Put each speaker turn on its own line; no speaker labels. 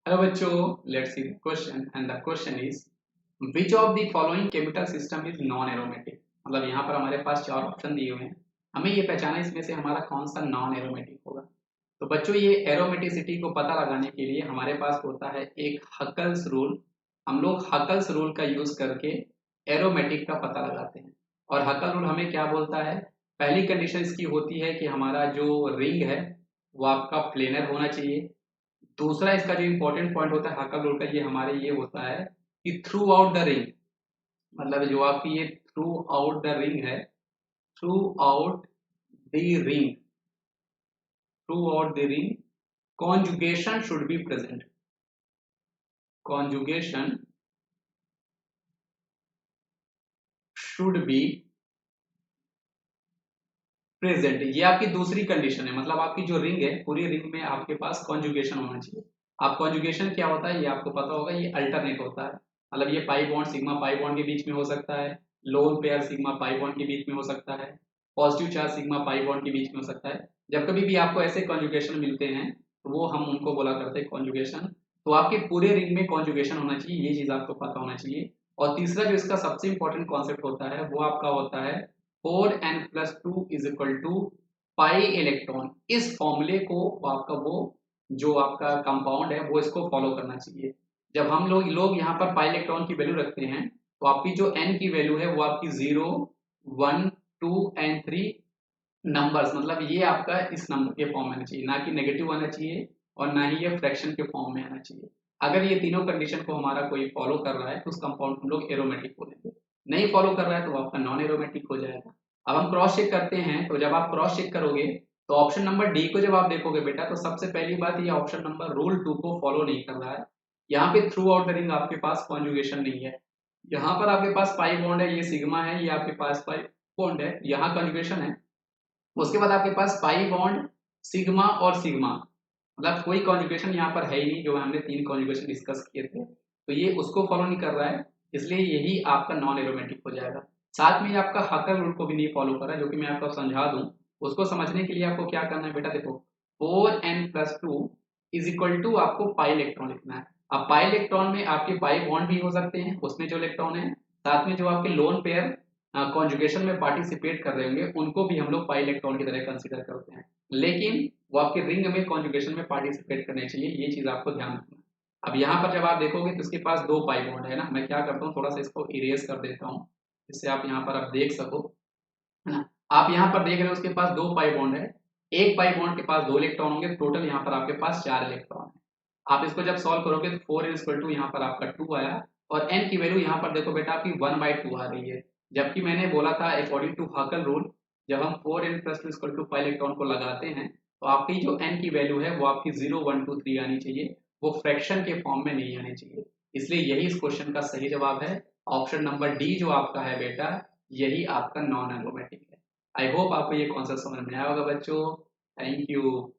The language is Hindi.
हेलो बच्चों, let's see the question and the question is which of the following chemical system is non aromatic. मतलब यहाँ पर हमारे पास चार ऑप्शन दिए हुए हैं, हमें ये पहचाना इसमें से हमारा कौन सा नॉन एरोमेटिक होगा। तो बच्चों, ये एरोमेटिसिटी को पता लगाने के लिए हमारे पास होता है एक हकल्स रूल। हम लोग हकल्स रूल का यूज करके एरोमेटिक का पता लगाते हैं। और हकल रूल हमें क्या बोलता है? पहली कंडीशन इसकी होती है कि हमारा जो रिंग है वो आपका प्लेनर होना चाहिए। दूसरा इसका जो इंपॉर्टेंट पॉइंट होता है हाकल रूल का, ये हमारे ये होता है कि थ्रू आउट द रिंग, मतलब जो आपकी ये थ्रू आउट द रिंग है, through out the ring, through out the ring conjugation should be present. Conjugation should be present, ये आपकी दूसरी कंडीशन है। मतलब आपकी जो रिंग है, पूरी रिंग में आपके पास कॉन्जुगेशन होना चाहिए। आप कॉन्जुगेशन क्या होता है ये आपको पता होगा, ये अल्टरनेट होता है। मतलब ये pi bond sigma pi bond के बीच में हो सकता है, lone pair sigma pi bond के बीच में हो सकता है, positive charge sigma pi bond के बीच में हो सकता है। जब कभी भी आपको ऐसे कॉन्जुगेशन मिलते हैं तो वो हम उनको बोला करते हैं कॉन्जुगेशन। तो आपके पूरे रिंग में कॉन्जुगेशन होना चाहिए, ये चीज आपको पता होना चाहिए। और तीसरा जो इसका सबसे इंपॉर्टेंट कॉन्सेप्ट होता है वो आपका होता है 4n+2 is equal to pi electron. इस फॉर्मूले को आपका वो जो आपका कंपाउंड है वो इसको फॉलो करना चाहिए। जब हम लोग यहाँ पर पाई इलेक्ट्रॉन की वैल्यू रखते हैं तो आपकी जो n की वैल्यू है वो आपकी 0, 1, 2 एंड 3 नंबर्स, मतलब ये आपका इस नंबर के फॉर्म में आना चाहिए, ना कि नेगेटिव आना चाहिए और ना ही ये फ्रैक्शन के फॉर्म में आना चाहिए। अगर ये तीनों कंडीशन को हमारा कोई फॉलो कर रहा है तो उस कंपाउंड को हम लोग एरोमेटिक बोलेंगे। नहीं फॉलो कर रहा है तो वो आपका नॉन एरोमेटिक हो जाएगा। अब हम क्रॉस चेक करते हैं, तो जब आप क्रॉस चेक करोगे तो ऑप्शन नंबर डी को जब आप देखोगे बेटा, तो सबसे पहली बात ये ऑप्शन नंबर रूल 2 को फॉलो नहीं कर रहा है। यहाँ पे थ्रू आउट द रिंग आपके पास कॉन्जुगेशन नहीं है। यहाँ पर आपके पास पाई बॉन्ड है, ये सिग्मा है, ये आपके पास पाई बॉन्ड है, यहाँ कॉन्जुगेशन है। उसके बाद आपके पास पाई बॉन्ड सिग्मा और सिग्मा, मतलब कोई कॉन्जुगेशन यहाँ पर है ही नहीं, जो हमने तीन कॉन्जुगेशन डिस्कस किए थे, तो ये उसको फॉलो नहीं कर रहा है, इसलिए यही आपका नॉन एरोमेटिक हो जाएगा। साथ में ये आपका हाकल रूल को भी नहीं फॉलो कर रहा है, जो कि मैं आपको समझा दूं। उसको समझने के लिए आपको क्या करना है बेटा, देखो 4n+2 इज इक्वल टू आपको पाई इलेक्ट्रॉन लिखना है। अब पाई इलेक्ट्रॉन में आपके पाई बॉन्ड भी हो सकते हैं, उसमें जो इलेक्ट्रॉन है, साथ में जो आपके लोन पेयर कॉन्जुगेशन में पार्टिसिपेट कर रहे होंगे उनको भी हम लोग पाई इलेक्ट्रॉन की तरह कंसिडर करते हैं, लेकिन वो आपके रिंग में कॉन्जुगेशन में पार्टिसिपेट करने चाहिए, ये चीज आपको ध्यान रखना है। अब यहाँ पर जब आप देखोगे तो इसके पास दो पाई बॉन्ड है ना, मैं क्या करता हूँ थोड़ा सा इसको इरेज कर देता हूँ, जिससे आप यहाँ पर आप देख सको, है ना। आप यहाँ पर देख रहे हो उसके पास दो पाई बॉन्ड है, एक पाई बॉन्ड के पास दो इलेक्ट्रॉन होंगे, टोटल यहाँ पर आपके पास 4 इलेक्ट्रॉन है। आप इसको जब सॉल्व करोगे तो 4n=2 यहाँ पर आपका 2 आया, और n की वैल्यू यहाँ पर देखो बेटा आपकी 1/2 आ रही है। जबकि मैंने बोला था अकॉर्डिंग टू हाकल रूल, जब हम 4n+2 पाई इलेक्ट्रॉन को लगाते हैं तो आपकी जो n की वैल्यू है वो आपकी 0, 1, 2, 3 आनी चाहिए, वो फ्रैक्शन के फॉर्म में नहीं आनी चाहिए। इसलिए यही इस क्वेश्चन का सही जवाब है, ऑप्शन नंबर डी जो आपका है बेटा, यही आपका नॉन एरोमेटिक है। आई होप आपको ये कॉन्सेप्ट समझ में आया होगा बच्चों। Thank you.